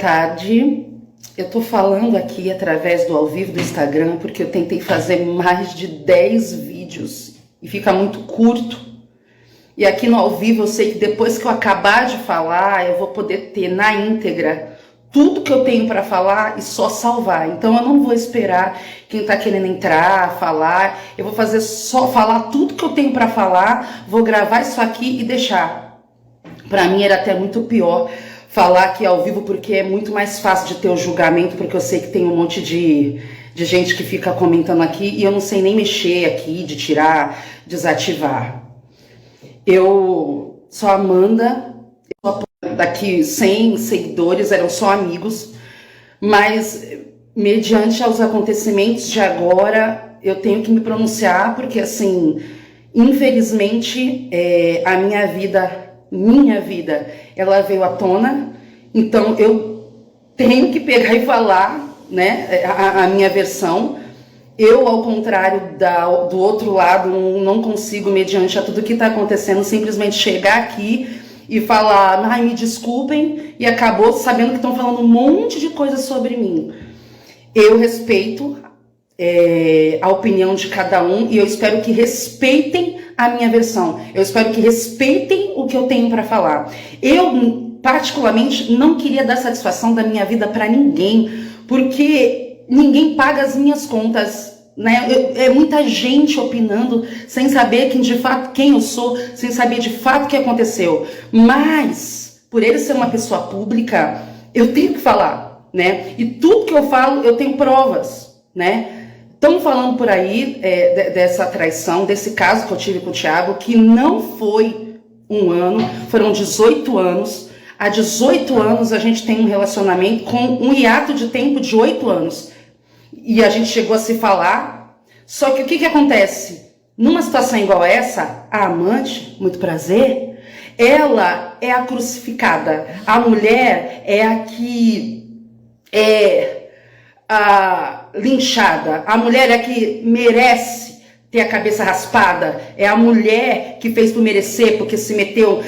tarde. Eu tô falando aqui através do ao vivo do Instagram porque eu tentei fazer mais de 10 vídeos e fica muito curto. E aqui no ao vivo eu sei que depois que eu acabar de falar, eu vou poder ter na íntegra tudo que eu tenho para falar e só salvar. Então eu não vou esperar quem tá querendo entrar, falar. Eu vou fazer só falar tudo que eu tenho para falar, vou gravar isso aqui e deixar. Para mim era até muito pior falar aqui ao vivo, porque é muito mais fácil de ter o julgamento, porque eu sei que tem um monte de gente que fica comentando aqui e eu não sei nem mexer aqui, de tirar, desativar. Eu sou Amanda, daqui 100 seguidores, eram só amigos, mas mediante aos acontecimentos de agora, eu tenho que me pronunciar, porque assim, infelizmente, a minha vida, ela veio à tona, então eu tenho que pegar e falar, né, a minha versão. Eu, ao contrário do outro lado, não consigo, mediante a tudo que está acontecendo, simplesmente chegar aqui e falar, ai, me desculpem, e acabou sabendo que estão falando um monte de coisa sobre mim. Eu respeito a opinião de cada um e eu espero que respeitem a minha versão. Eu espero que respeitem o que eu tenho para falar. Eu, particularmente, não queria dar satisfação da minha vida para ninguém, porque ninguém paga as minhas contas, né? É muita gente opinando sem saber de fato quem eu sou, sem saber de fato o que aconteceu. Mas, por ele ser uma pessoa pública, eu tenho que falar, né? E tudo que eu falo, eu tenho provas, né? Estão falando por aí dessa traição, desse caso que eu tive com o Thiago, que não foi um ano, foram 18 anos. Há 18 anos a gente tem um relacionamento com um hiato de tempo de 8 anos. E a gente chegou a se falar, só que o que acontece? Numa situação igual essa, a amante, muito prazer, ela é a crucificada. A mulher é a que a linchada, a mulher é que merece ter a cabeça raspada, é a mulher que fez por merecer, porque se meteu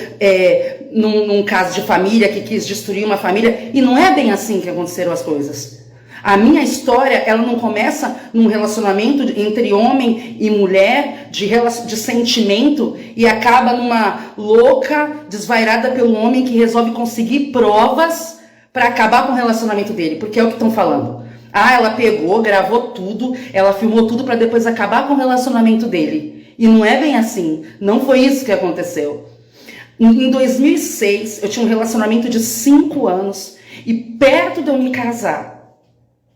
num caso de família, que quis destruir uma família, e não é bem assim que aconteceram as coisas. A minha história, ela não começa num relacionamento entre homem e mulher, de sentimento, e acaba numa louca, desvairada pelo homem que resolve conseguir provas para acabar com o relacionamento dele, porque é o que estão falando. Ah, ela pegou, gravou tudo, ela filmou tudo para depois acabar com o relacionamento dele. E não é bem assim. Não foi isso que aconteceu. Em 2006, eu tinha um relacionamento de 5 anos e perto de eu me casar,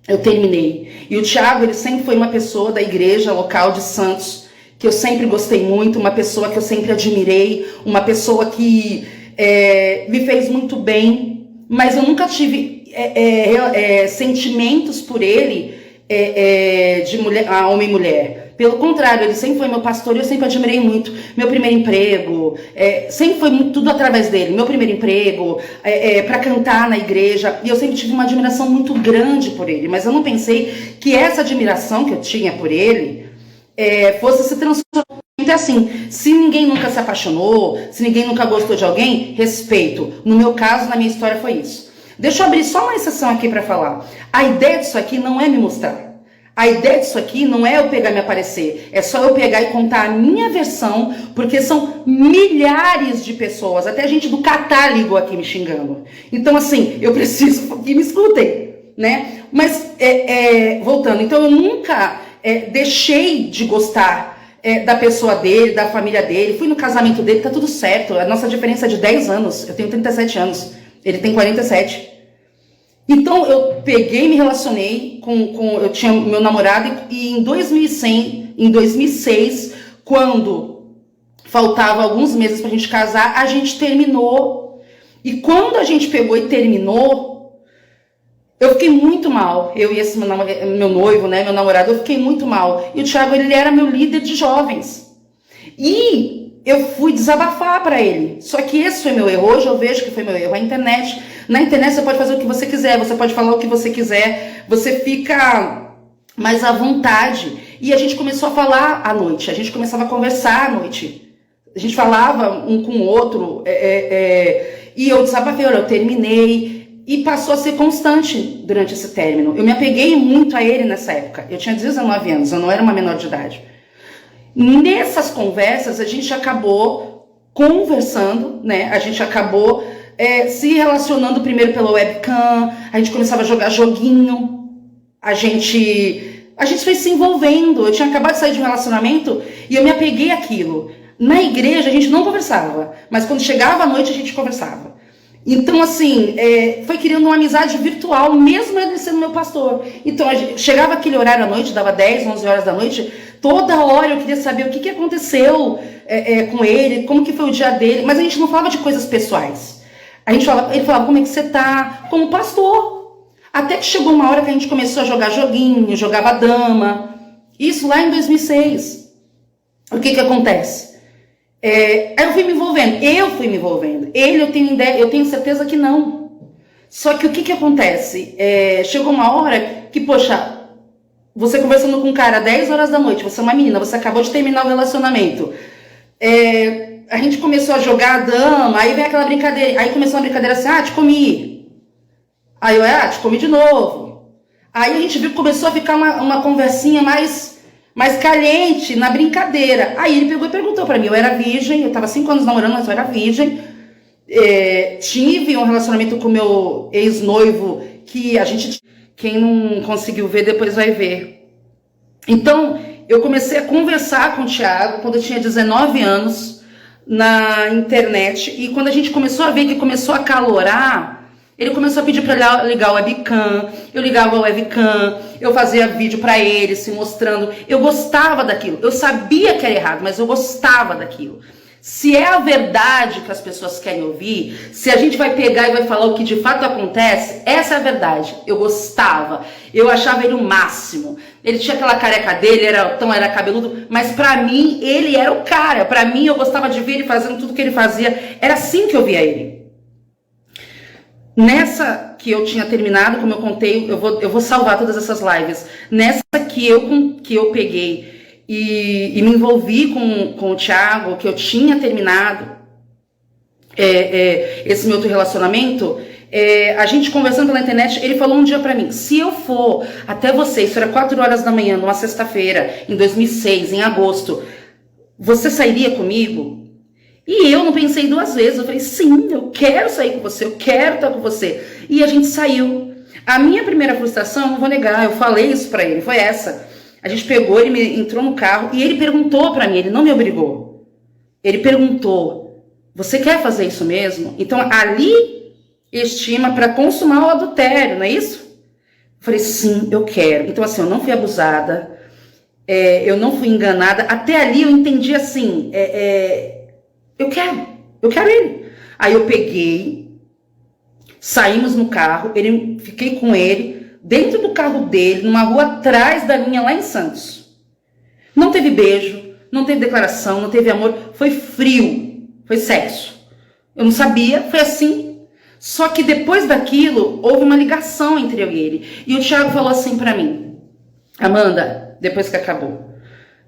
eu terminei. E o Thiago, ele sempre foi uma pessoa da igreja local de Santos, que eu sempre gostei muito, uma pessoa que eu sempre admirei, uma pessoa que me fez muito bem, mas eu nunca tive sentimentos por ele de mulher, homem e mulher. Pelo contrário, ele sempre foi meu pastor e eu sempre admirei muito. Meu primeiro emprego, sempre foi tudo através dele. Meu primeiro emprego, para cantar na igreja, e eu sempre tive uma admiração muito grande por ele, mas eu não pensei que essa admiração que eu tinha por ele fosse se transformar. Então, assim, se ninguém nunca se apaixonou, se ninguém nunca gostou de alguém, respeito. No meu caso, na minha história, foi isso. Deixa eu abrir só uma exceção aqui para falar. A ideia disso aqui não é me mostrar. A ideia disso aqui não é eu pegar e me aparecer. É só eu pegar e contar a minha versão, porque são milhares de pessoas, até gente do Catar ligou aqui me xingando. Então, assim, eu preciso que me escutem, né? Mas, voltando, então eu nunca deixei de gostar da pessoa dele, da família dele. Fui no casamento dele, tá tudo certo. A nossa diferença é de 10 anos. Eu tenho 37 anos. Ele tem 47. Então eu peguei e me relacionei eu tinha meu namorado e em 2006, quando faltava alguns meses pra gente casar, a gente terminou. E quando a gente pegou e terminou, eu fiquei muito mal. Eu e esse meu noivo, né, meu namorado, eu fiquei muito mal. E o Thiago, ele era meu líder de jovens. E eu fui desabafar para ele. Só que esse foi meu erro. Hoje eu vejo que foi meu erro. A internet, na internet você pode fazer o que você quiser, você pode falar o que você quiser, você fica mais à vontade. E a gente começou a falar à noite, a gente começava a conversar à noite. A gente falava um com o outro, e eu desabafei, eu terminei. e passou a ser constante durante esse término. Eu me apeguei muito a ele nessa época. Eu tinha 19 anos, eu não era uma menor de idade. Nessas conversas, a gente acabou conversando, né? A gente acabou se relacionando primeiro pela webcam, a gente começava a jogar joguinho, a gente foi se envolvendo. Eu tinha acabado de sair de um relacionamento e eu me apeguei àquilo. Na igreja a gente não conversava, mas quando chegava à noite a gente conversava. Então, assim, foi criando uma amizade virtual, mesmo ele sendo meu pastor. Então, chegava aquele horário à noite, dava 10, 11 horas da noite, toda hora eu queria saber o que aconteceu com ele, como que foi o dia dele, mas a gente não falava de coisas pessoais. Ele falava como é que você tá, como pastor. Até que chegou uma hora que a gente começou a jogar joguinho, jogava dama. Isso lá em 2006. O que acontece? Aí eu fui me envolvendo. Ele, eu tenho certeza que não. Só que o que acontece? Chegou uma hora que, poxa, você conversando com um cara às 10 horas da noite, você é uma menina, você acabou de terminar o relacionamento. A gente começou a jogar a dama, aí vem aquela brincadeira, aí começou uma brincadeira assim, te comi. Aí eu, te comi de novo. Aí a gente viu que começou a ficar uma conversinha mais caliente, na brincadeira. Aí ele pegou e perguntou pra mim, eu era virgem, eu tava 5 anos namorando, mas eu era virgem. Tive um relacionamento com meu ex-noivo, que quem não conseguiu ver, depois vai ver. Então, eu comecei a conversar com o Thiago quando eu tinha 19 anos, na internet, e quando a gente começou a ver que começou a calorar, ele começou a pedir para ligar o webcam, eu ligava o webcam, eu fazia vídeo para ele, se mostrando. Eu gostava daquilo, eu sabia que era errado, mas eu gostava daquilo. Se é a verdade que as pessoas querem ouvir, se a gente vai pegar e vai falar o que de fato acontece, essa é a verdade. Eu gostava, eu achava ele o máximo. Ele tinha aquela careca dele, era cabeludo, mas pra mim ele era o cara. Pra mim eu gostava de ver ele fazendo tudo que ele fazia. Era assim que eu via ele. Nessa que eu tinha terminado, como eu contei, eu vou salvar todas essas lives. Nessa que eu peguei e me envolvi com o Thiago, que eu tinha terminado esse meu outro relacionamento, a gente conversando pela internet, ele falou um dia pra mim, se eu for até você, isso era 4 horas da manhã, numa sexta-feira, em 2006, em agosto, você sairia comigo? E eu não pensei 2 vezes, eu falei, sim, eu quero sair com você, eu quero estar com você. E a gente saiu. A minha primeira frustração, não vou negar, eu falei isso pra ele, foi essa. A gente pegou, ele entrou no carro e ele perguntou pra mim, ele não me obrigou. Ele perguntou, você quer fazer isso mesmo? Então ali estima pra consumar o adultério, não é isso? Eu falei, sim, eu quero. Então assim, eu não fui abusada, eu não fui enganada. Até ali eu entendi assim, eu quero ele. Aí eu peguei, saímos no carro, fiquei com ele, dentro do carro dele, numa rua atrás da minha, lá em Santos. Não teve beijo, não teve declaração, não teve amor, foi frio, foi sexo. Eu não sabia, foi assim. Só que depois daquilo, houve uma ligação entre eu e ele. E o Thiago falou assim pra mim, Amanda, depois que acabou,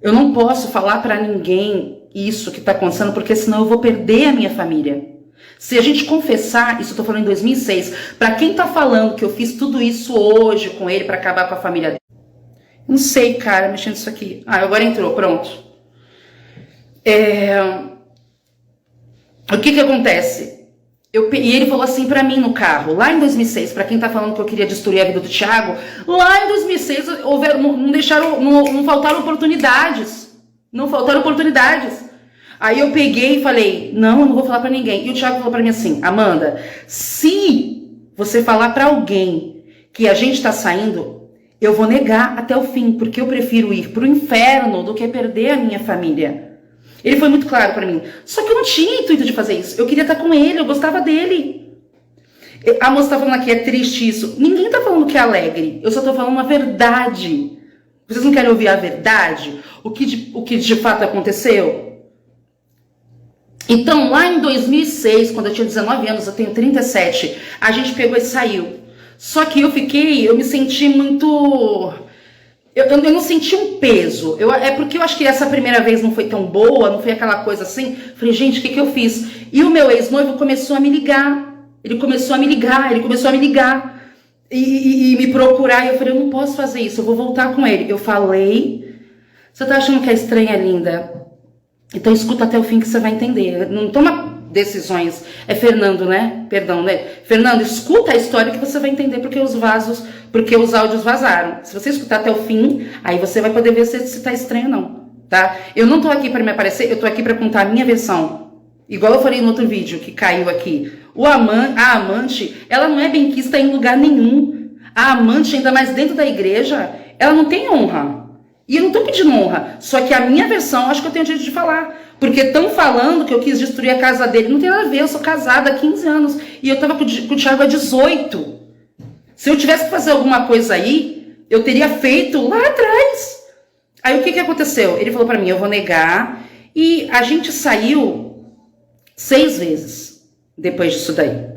eu não posso falar pra ninguém isso que tá acontecendo, porque senão eu vou perder a minha família. Se a gente confessar, isso eu tô falando em 2006, pra quem tá falando que eu fiz tudo isso hoje com ele pra acabar com a família dele, não sei, cara, mexendo isso aqui. Agora entrou, pronto. O que acontece? E ele falou assim pra mim no carro, lá em 2006, pra quem tá falando que eu queria destruir a vida do Thiago, lá em 2006 não faltaram oportunidades. Não faltaram oportunidades. Aí eu peguei e falei, não, eu não vou falar pra ninguém. E o Thiago falou pra mim assim, Amanda, se você falar pra alguém que a gente tá saindo, eu vou negar até o fim, porque eu prefiro ir pro inferno do que perder a minha família. Ele foi muito claro pra mim. Só que eu não tinha intuito de fazer isso. Eu queria estar com ele, eu gostava dele. A moça tá falando aqui, é triste isso. Ninguém tá falando que é alegre. Eu só tô falando uma verdade. Vocês não querem ouvir a verdade? O que de fato aconteceu? Então, lá em 2006, quando eu tinha 19 anos, eu tenho 37, a gente pegou e saiu. Só que eu me senti muito... Eu não senti um peso. É porque eu acho que essa primeira vez não foi tão boa, não foi aquela coisa assim. Falei, gente, o que eu fiz? E o meu ex-noivo começou a me ligar. Ele começou a me ligar, e me procurar. E eu falei, eu não posso fazer isso, eu vou voltar com ele. Eu falei, você tá achando que é estranha, linda? Então escuta até o fim que você vai entender. Não toma decisões. É Fernando, né? Perdão, né? Fernando, escuta a história que você vai entender porque os áudios vazaram. Se você escutar até o fim, aí você vai poder ver se tá estranho ou não, tá? Eu não tô aqui para me aparecer, eu tô aqui para contar a minha versão. Igual eu falei no outro vídeo que caiu aqui. A amante, ela não é benquista em lugar nenhum. A amante, ainda mais dentro da igreja, ela não tem honra. E eu não tô pedindo honra. Só que a minha versão, acho que eu tenho direito de falar. Porque estão falando que eu quis destruir a casa dele. Não tem nada a ver, eu sou casada há 15 anos. E eu tava com o Thiago há 18. Se eu tivesse que fazer alguma coisa aí, eu teria feito lá atrás. Aí o que aconteceu? Ele falou pra mim, eu vou negar. E a gente saiu 6 vezes depois disso daí.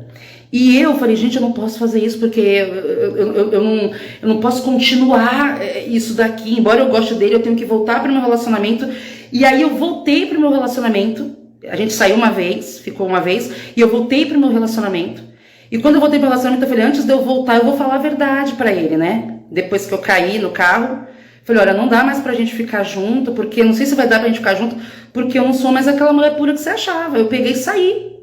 E eu falei, gente, eu não posso fazer isso porque eu não posso continuar isso daqui. Embora eu goste dele, eu tenho que voltar para o meu relacionamento. E aí eu voltei para o meu relacionamento. A gente saiu uma vez, ficou uma vez, e eu voltei para o meu relacionamento. E quando eu voltei para o relacionamento, eu falei, antes de eu voltar, eu vou falar a verdade para ele, né? Depois que eu caí no carro, falei, olha, não dá mais pra gente ficar junto, porque não sei se vai dar pra gente ficar junto, porque eu não sou mais aquela mulher pura que você achava. Eu peguei e saí.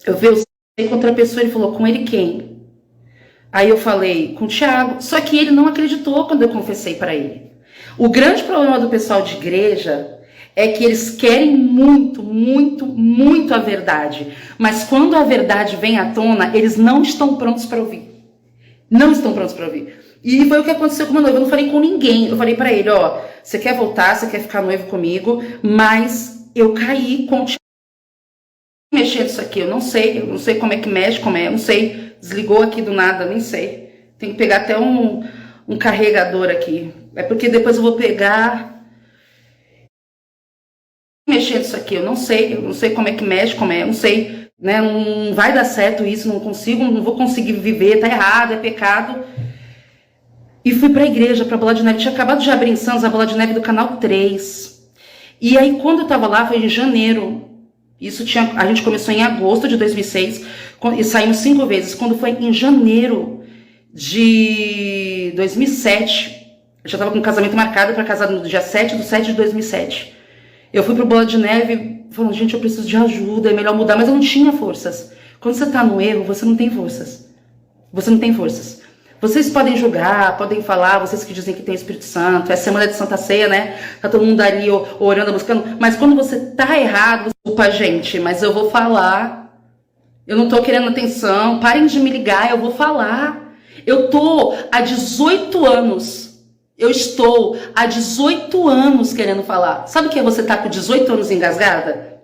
Eu saí com outra pessoa, ele falou, com ele quem? Aí eu falei, com o Thiago. Só que ele não acreditou quando eu confessei pra ele. O grande problema do pessoal de igreja é que eles querem muito, muito, muito a verdade. Mas quando a verdade vem à tona, eles não estão prontos para ouvir. Não estão prontos para ouvir. E foi o que aconteceu com o meu noivo. Eu não falei com ninguém. Eu falei pra ele, ó, você quer voltar, você quer ficar noivo comigo, mas eu caí com o Thiago. Mexer nisso aqui, eu não sei como é que mexe, eu não sei, desligou aqui do nada, nem sei. Tem que pegar até um carregador aqui. É porque depois eu vou pegar, mexer nisso aqui, eu não sei como é que mexe, eu não sei, né? Não vai dar certo isso, não vou conseguir viver, tá errado, é pecado. E fui pra igreja, pra Bola de Neve, tinha acabado de abrir em Santos a Bola de Neve do canal 3. E aí quando eu tava lá, foi em janeiro. A gente começou em agosto de 2006 e saímos 5 vezes. Quando foi em janeiro de 2007, eu já estava com um casamento marcado para casar no dia 7/7 de 2007. Eu fui pro Bola de Neve falando, gente, eu preciso de ajuda, é melhor mudar, mas eu não tinha forças. Quando você tá no erro, você não tem forças. Você não tem forças. Vocês podem julgar, podem falar, vocês que dizem que tem Espírito Santo, é semana de Santa Ceia, né? Tá todo mundo ali orando, buscando. Mas quando você tá errado, desculpa, gente, mas eu vou falar. Eu não tô querendo atenção, parem de me ligar, eu vou falar. Eu tô há 18 anos. Eu estou há 18 anos querendo falar. Sabe o que é você tá com 18 anos engasgada?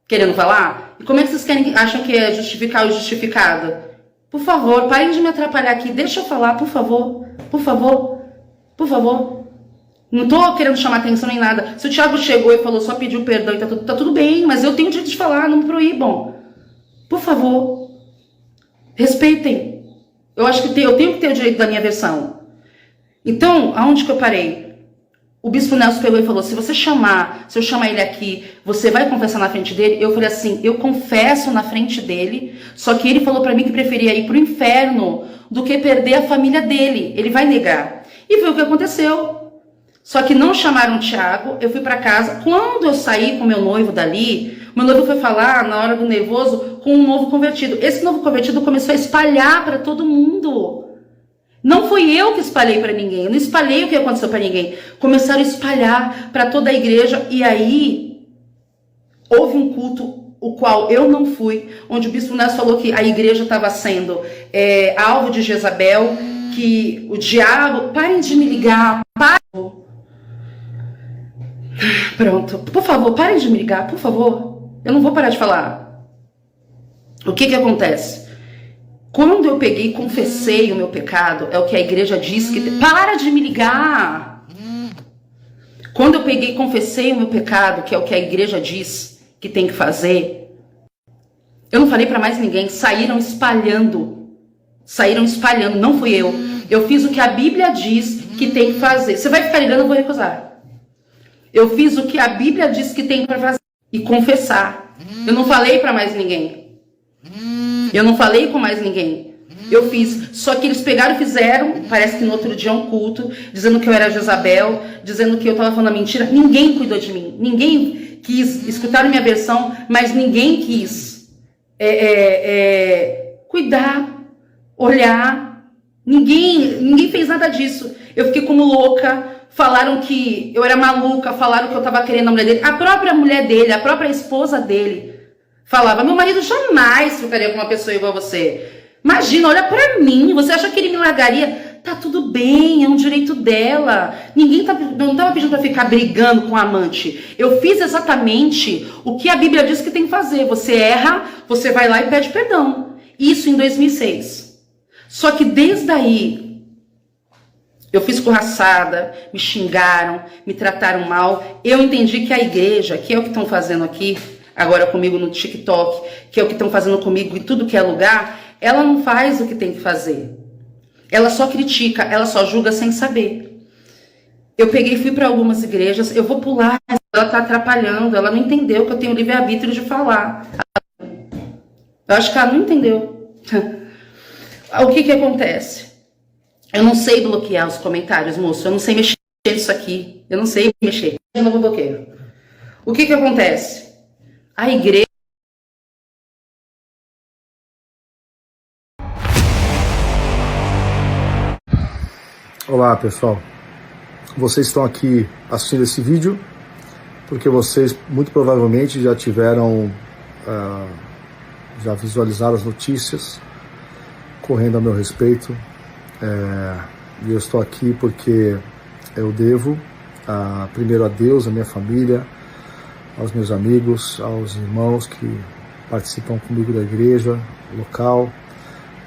Querendo falar? E como é que vocês acham que é justificar o justificado? Por favor, parem de me atrapalhar aqui. Deixa eu falar, por favor. Por favor. Por favor. Não tô querendo chamar atenção nem nada. Se o Thiago chegou e falou, só pediu perdão e tá tudo bem, mas eu tenho o direito de falar, não me proíbam. Por favor. Respeitem. Eu acho que eu tenho que ter o direito da minha versão. Então, aonde que eu parei? O Bispo Nelson pegou e falou, se eu chamar ele aqui, você vai confessar na frente dele? Eu falei assim, eu confesso na frente dele, só que ele falou pra mim que preferia ir pro inferno do que perder a família dele. Ele vai negar. E foi o que aconteceu. Só que não chamaram o Thiago, eu fui pra casa. Quando eu saí com meu noivo dali, meu noivo foi falar, na hora do nervoso, com um novo convertido. Esse novo convertido começou a espalhar pra todo mundo. Não fui eu que espalhei para ninguém, eu não espalhei o que aconteceu para ninguém. Começaram a espalhar para toda a igreja e aí houve um culto, o qual eu não fui, onde o Bispo Nelson falou que a igreja estava sendo alvo de Jezabel, que o diabo... Parem de me ligar, Pronto, por favor, parem de me ligar, por favor. Eu não vou parar de falar. O que acontece? Quando eu peguei e confessei o meu pecado, é o que a igreja diz que... Para de me ligar! Quando eu peguei e confessei o meu pecado, que é o que a igreja diz que tem que fazer, eu não falei pra mais ninguém, saíram espalhando, não fui eu. Eu fiz o que a Bíblia diz que tem que fazer. Você vai ficar ligando, eu vou recusar. Eu fiz o que a Bíblia diz que tem para fazer e confessar. Eu não falei pra mais ninguém. Eu não falei com mais ninguém. Eu fiz, só que eles pegaram e fizeram, parece que no outro dia um culto, dizendo que eu era Jezabel, dizendo que eu estava falando a mentira. Ninguém cuidou de mim, ninguém quis escutar a minha versão, mas ninguém quis cuidar, olhar. Ninguém fez nada disso. Eu fiquei como louca. Falaram que eu era maluca, falaram que eu estava querendo a mulher dele. A própria mulher dele, a própria esposa dele falava: meu marido jamais ficaria com uma pessoa igual a você. Imagina, olha pra mim, você acha que ele me largaria? Tá tudo bem, é um direito dela. Não tava pedindo pra ficar brigando com a amante. Eu fiz exatamente o que a Bíblia diz que tem que fazer. Você erra, você vai lá e pede perdão. Isso em 2006. Só que desde aí, eu fui escorraçada, me xingaram, me trataram mal. Eu entendi que a igreja, que é o que estão fazendo aqui, agora comigo no TikTok, que é o que estão fazendo comigo em tudo que é lugar, ela não faz o que tem que fazer. Ela só critica, ela só julga sem saber. Eu peguei e fui para algumas igrejas, eu vou pular, ela está atrapalhando, ela não entendeu que eu tenho livre-arbítrio de falar. Eu acho que ela não entendeu. O que acontece? Eu não sei bloquear os comentários, moço, eu não sei mexer nisso aqui, eu não sei mexer. Eu não vou bloqueio. O que acontece? A igreja... Olá pessoal, vocês estão aqui assistindo esse vídeo porque vocês muito provavelmente já tiveram, já visualizaram as notícias correndo a meu respeito, e eu estou aqui porque eu devo primeiro a Deus, a minha família, aos meus amigos, aos irmãos que participam comigo da igreja local,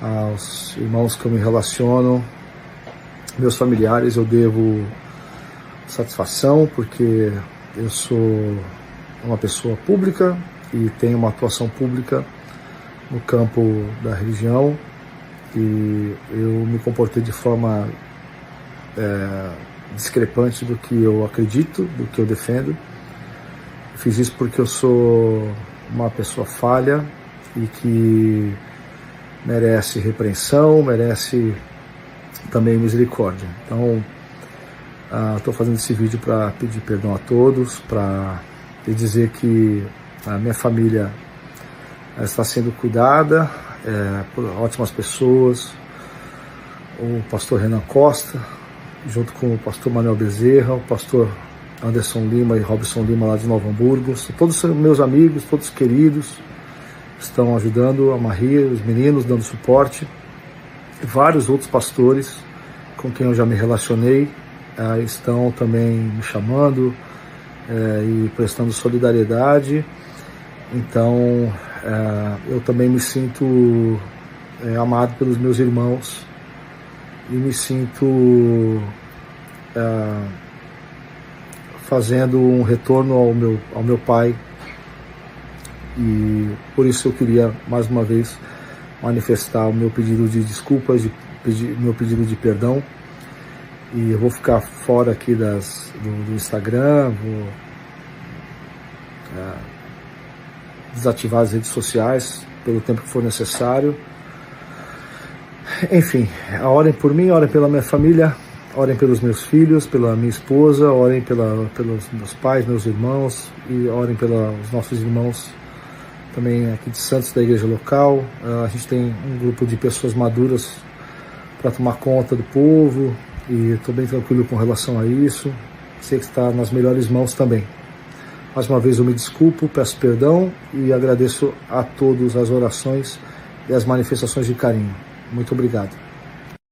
aos irmãos que eu me relaciono, meus familiares. Eu devo satisfação porque eu sou uma pessoa pública e tenho uma atuação pública no campo da religião, e eu me comportei de forma discrepante do que eu acredito, do que eu defendo. Fiz isso porque eu sou uma pessoa falha e que merece repreensão, merece também misericórdia. Então, estou fazendo esse vídeo para pedir perdão a todos, para dizer que a minha família está sendo cuidada por ótimas pessoas. O pastor Renan Costa, junto com o pastor Manuel Bezerra, o pastor Anderson Lima e Robson Lima lá de Novo Hamburgo. Todos são meus amigos, todos queridos, estão ajudando a Maria, os meninos, dando suporte. Vários outros pastores com quem eu já me relacionei estão também me chamando e prestando solidariedade. Então eu também me sinto amado pelos meus irmãos e me sinto fazendo um retorno ao meu pai, e por isso eu queria mais uma vez manifestar o meu pedido de desculpas, meu pedido de perdão. E eu vou ficar fora aqui do Instagram, vou desativar as redes sociais pelo tempo que for necessário. Enfim, orem por mim, orem pela minha família, orem pelos meus filhos, pela minha esposa, orem pelos meus pais, meus irmãos, e orem pelos nossos irmãos também aqui de Santos, da igreja local. A gente tem um grupo de pessoas maduras para tomar conta do povo, e estou bem tranquilo com relação a isso. Sei que está nas melhores mãos também. Mais uma vez eu me desculpo, peço perdão e agradeço a todos as orações e as manifestações de carinho. Muito obrigado.